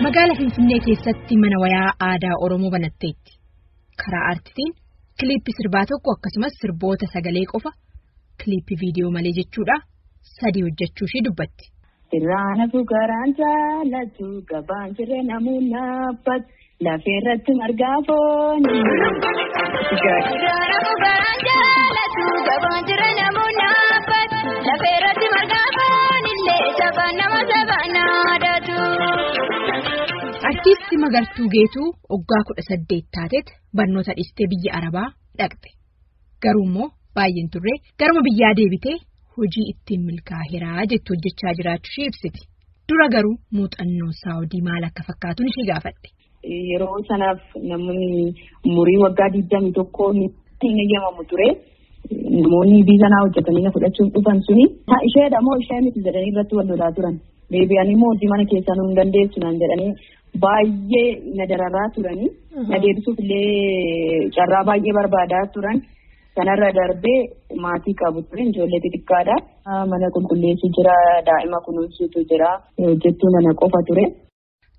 Magaalaa Finfinnee keessatti mana wayaa aadaa Oromoo banatteetti. Karaa aartitiin kiliippii sirbaa tokko akkasumas sirboota sagalee qofa kiliippii viidiyoo malee jechuudha 3 hojjechuu ishee dubbatti. Sirraana fuukaraan jaalatu gabaan jirre namoonni abbat lafeerratti margaa fooni. Sirraana fuukaraan jaalatu gabaan jirre namoonni abbat lafeerratti margaa fooni illee sabaan nama sabaan aadaatu. Artiistii Magartuu Geetuu waggaa 18 taatetti barnoota dhistee biyya Arabaa dhaqxe. Garuu immoo baay'een turre garuma biyyaa deebitee hojii ittiin milkaa'eeraa jettu hojjechaa jiraachuu ishee ibsiti. Dura garuu muuxannoo Saawudii maal akka fakkaatuun ishee gaafadhe. Yeroo sanaaf namoonni umurii waggaa 21 hin eeyyamamu ture. Namoonni biizanaa hojjetanii fudhachuuf dhufan suni isheedha moo ishee miti jedhanii irratti wal lolaa turan. Deebi'anii immoo hojii mana keessaa nu hin dandeessu naan jedhanii baay'ee na dararaa turanii. Na deebisuuf illee carraa baay'ee barbaadaa turan. Kanarra darbee maatii qabu ture ijoollee xixiqqaadha. Mana qulqulleessu jira, daa'ima kunuunsuutu jira, hojjettuu mana qofa ture.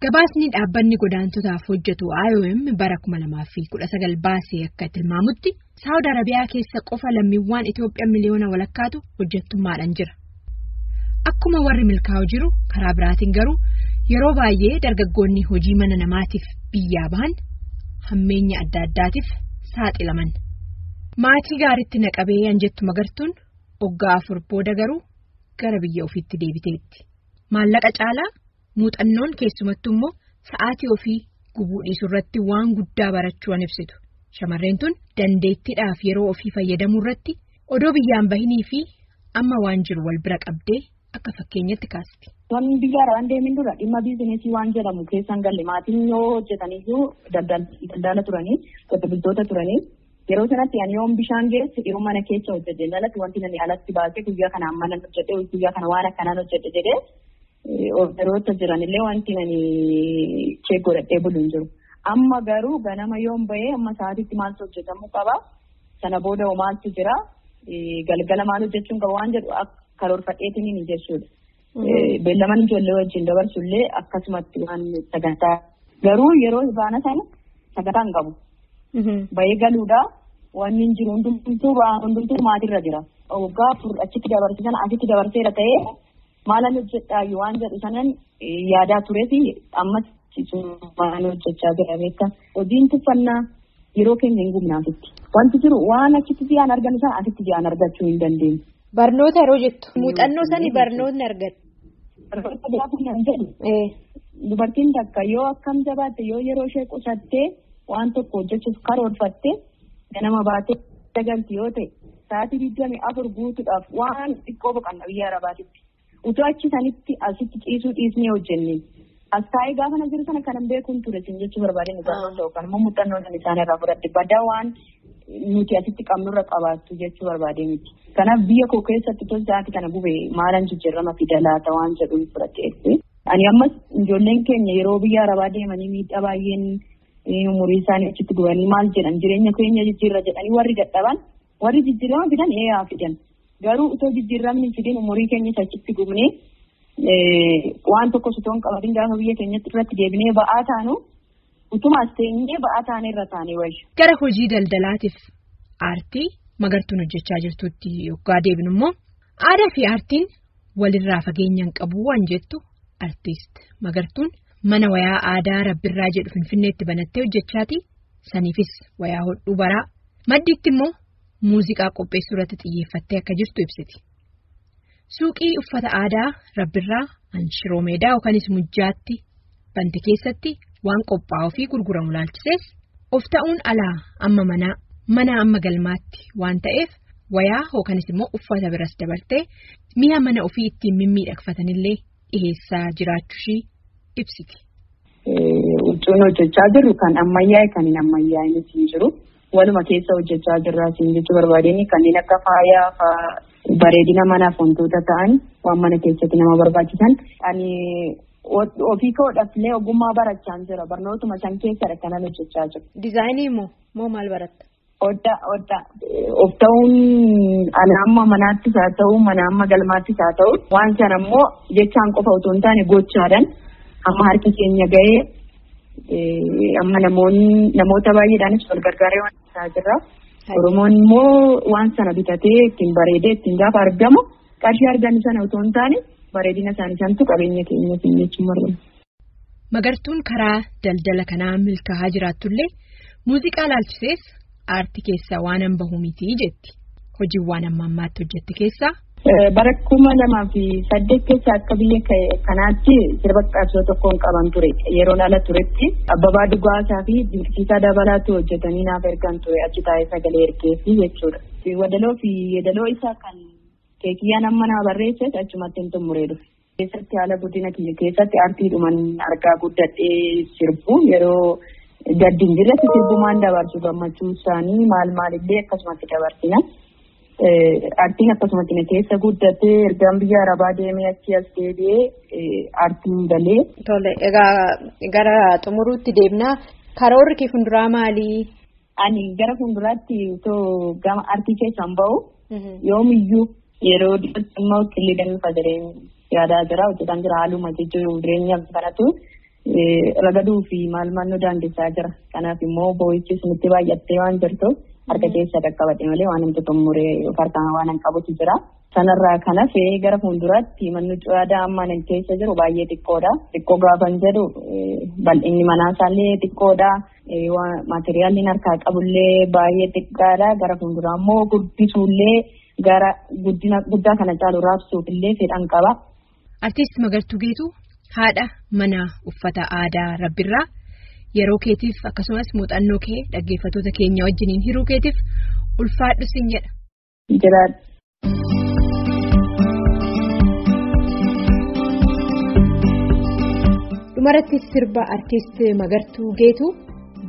Gabaasni dhaabbanni godaantotaaf hojjetu IOM bara 2019 baasee akka tilmaamutti Saawud Arabiyaa keessa qofa lammiiwwan Itoophiyaa miliyoona walakkaatu hojjettummaadhaan jira. Akkuma warri milkaa'u jiru karaa biraatiin garuu yeroo baay'ee dargaggoonni hojii mana namaatiif biyyaa bahan hammeenya adda addaatiif saaxilaman. Maatii gaariitti naqabee anjettu Magartuun waggaa 4 booda garuu gara biyya ofiitti deebiteetti. Maallaqa caalaa muuxannoon keessumattuu immoo sa'aatii ofii gubuu dhiisuu irratti waan guddaa barachuu ibsitu. Shamarreen tun dandeettiidhaaf yeroo ofii fayyadamuu irratti odoo biyyaan bahinii fi amma waan jiru wal bira qabdee akka fakkeenyatti kaasti. Wanni biyya Arabaan deemin dura dhimma biizineesii waan jedhamu keessan galle maatiin yoo hojjetaniyyuu daldala turanii qote bultoota turanii. Yeroo sanatti ani yoon bishaan geesse yeroo mana keessa hojjete jalatti wanti nani alatti baasee guyyaa kana mana hojjete guyyaa kana waan akkanaan hojjete jedhee orderoota jiranillee wanti nani cheek godhadhee buluun jiru. Amma garuu ganama yoon bahee amma sa'aatitti maaltu hojjetamuu qaba. Sana booda maaltu jira galgala maal hojjechuun qaba waan jedhu karoorfadheetiin ni jechuudha. Beellaman ijoollee wajjin dabarsullee akkasumatti waan sagantaa garuu yeroo baana sana sagantaa hin qabu. Bahee galuudha wanni hin jiru hundumtuu maatirra jira. Waggaa achitti dabarsiisan asitti dabarseera ta'ee maalan hojjedhaa waan jedhu sanan yaadaa tureeti ammas waan hojjechaa jira beekta. Hojiin tuffannaa yeroo keenya hin gubnaasitti. Wanti jiru waan achitti ji'aan argannu sana asitti ji'aan argachuu hin dandeenyu. Barnoota yeroo jettu muuxannoo sanii barnootni argatu. Barnoota gaafa hin jedhu. Dubartiin takka yoo akkam jabaatte yoo yeroo ishee qusattee waan tokko hojjechuuf karoorfattee ganama baatee dagalti yoo ta'e sa'aatii 24 guutuudhaaf waan xiqqoo boqonnaa biyya Arabaatitti. Utoo achi sanitti asitti ciisuu dhiisnee hojjenne. As taa'ee gaafa na jiru sana kanan beekuun ture sin jechuu barbaadeen barnoota yookaan immoo muuxannoon isaaniirraa fudhadhe baddaa waan nuti asitti qabnurra qabaattu jechuu barbaadee miti. Kanaaf biyya koo keessatti tos sa'aatii kana gubee maalan jijjiirama fida laata waan jedhuun fudhadheetti. Ani ammas ijoolleen keenya yeroo biyya Arabaa deemanii miidhaa baay'een umurii isaanii achitti gubanii maal jedhan jireenya keenya jijjiirra jedhanii warri dadhaban warri jijjiirama fidan haa fidan. Garuu utoo jijjiiramni fidin umurii keenya achitti gubnee waan tokko sutoon qabatin gaafa biyya keenyatti irratti deebinee ba'aa taanu utumaas teenyee ba'aa taanee irra taanee wayya. Gara hojii daldalaatiif aartii Magartuun hojjechaa jirtutti yoggaa deebinu immoo aadaa fi aartiin walirraa fageenya hin qabu waan jettu aartiist Magartuun mana wayaa aadaa Rabbirraa jedhu Finfinneetti banattee hojjechaati. Saniifis wayaa hodhuu baraa maddiitti immoo muuziqaa qopheessuu irratti xiyyeeffattee akka jirtu ibsiti. Suuqii uffata aadaa Rabbirraa Anshiroo Meedaa yookanis Mujjaatti bante keessatti waan qophaa'uu fi gurguramu laalchisees of ta'uun alaa amma mana amma galmaatti waan ta'eef wayaa yookanis immoo uffata biras dabartee mi'a mana ofii ittiin mimmiidhagfatanillee dhiheessaa jiraachuushii ibsiti. Huccuun hojjechaa jirru kan ammayyaa kan hin ammayyaa hin jiru. Waluma keessa hojjechaa jirra siin jechuu barbaadeen kanneen akka faayaa bareedina manaaf wantoota ta'an waan mana keessatti nama barbaachisan. Ani ofii koodhaafillee ogummaa barachaa jira. Barnootuma san keessadha kanan hojjechaa jiru. Dizaayinii moo maal baratta? Odda of ta'uun ana amma manaattis haa ta'u mana amma galmaattis haa ta'u waan sana immoo jechaan qofa otoo hin taane gochaadhaan amma harki keenya ga'ee amma namoota baay'eedhaanis wal gargaaree waan isaa jirra. Oromoon immoo waan sana bitatee ittiin bareedee ittiin gaafa argamu qarshii argan sana otoo hin taane bareedina isaanii santu qabeenya keenya jechuun marga. Magartuun karaa daldala kanaa milkaa'aa jiraatullee muuziqaa laalchisees aartii keessaa waan hin bahu miti jetti. Hojiiwwan amma ammaatti hojjette keessaa. Bara 2008 keessa akka biyya kanaatti sirba qabsoo tokkoon qaban ture. Yeroo ala turetti Abbabaa Dugaasaa fi Dinqisiisaa Dabalaatu hojjetanii naaf ergan ture achi taa'ee sagalee ergeefi jechuudha. Wadaloo fi yeedaloo isaa kan keekiyyaan amma naa barreesse achumatti hin xumuree dhufe. Keessatti haala guddina kiyya keessatti aartiidhuman argaa guddadhee sirbu yeroo gaddiin jirratti sirbumaan dabarsu gammachuu isaanii maalillee akkasumatti dabarsina. Aartiin akkasumatti na keessa guddatee ergaan biyya Arabaa deemee achi as deebi'ee aartiin galee. Tole egaa gara xumuruutti deemnaa karoorri kee fuulduraa maali? Ani gara fuulduraatti utoo gama aartii keessaan bahu yoomiyyuu yeroo dhiyaatti immoo qillee danfa jedheen yaadaa jira hojjetaan jira haaluma jechuun jireenya kanatu ragaduu fi maal nu daandisaa jira. Kanaaf immoo boo'ichis nutti baay'attee waan jirtuuf harka keessa qaqqabadhe malee waan hin xumuree farkaan waan hin qabutu jira. Sanarraa kanas gara fuulduraatti manni cuudaa amma nan keessa jiru baay'ee xiqqoodha. Xiqqoo gaafan jedhu bal'inni manaasallee xiqqoodha. Maateriyaalli harkaa qabullee baay'ee xiqqaadha. Gara fuulduraa immoo guddisuullee gara guddaa kana caalu raabsuufillee fedhan qaba. Artiist Magartuu Geetuu haadha mana uffata aadaa Rabbirraa yeroo keetiif akkasumas muuxannoo kee dhaggeeffattoota keenya wajjiniin hiruu keetiif ulfaadhu sin jedha. Jiraadha. Dhumarratti sirba artiist Magartuu Geetuu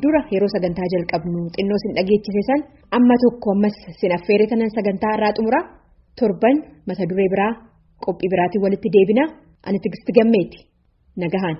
dura yeroo sagantaa jalqabnu xinnoo sin dhageechise san amma tokko ammas sin affeeree tanan sagantaa irraa xumura torban mata duree biraa qophii biraatiin walitti deebina ani Tigisti Gammeeti nagahaan.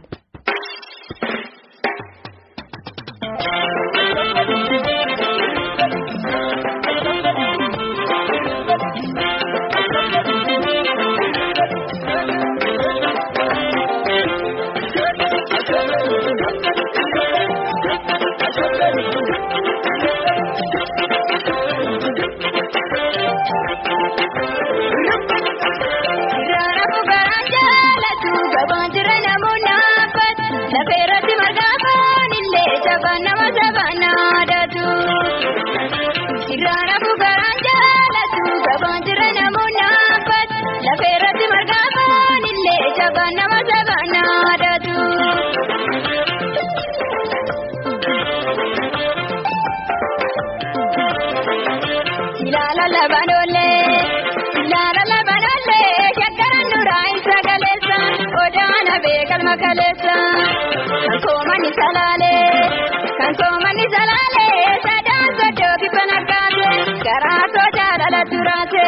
Kan soomani salale sadaan soddoo kibban argaate garaa sodaa dhala turaate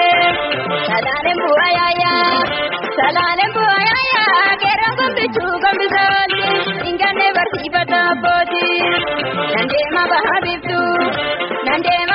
salaaleen bu'aa keeraan gombichuu gombisooti hinganne barsiifata abbooti nan deema baha biftu nan deema.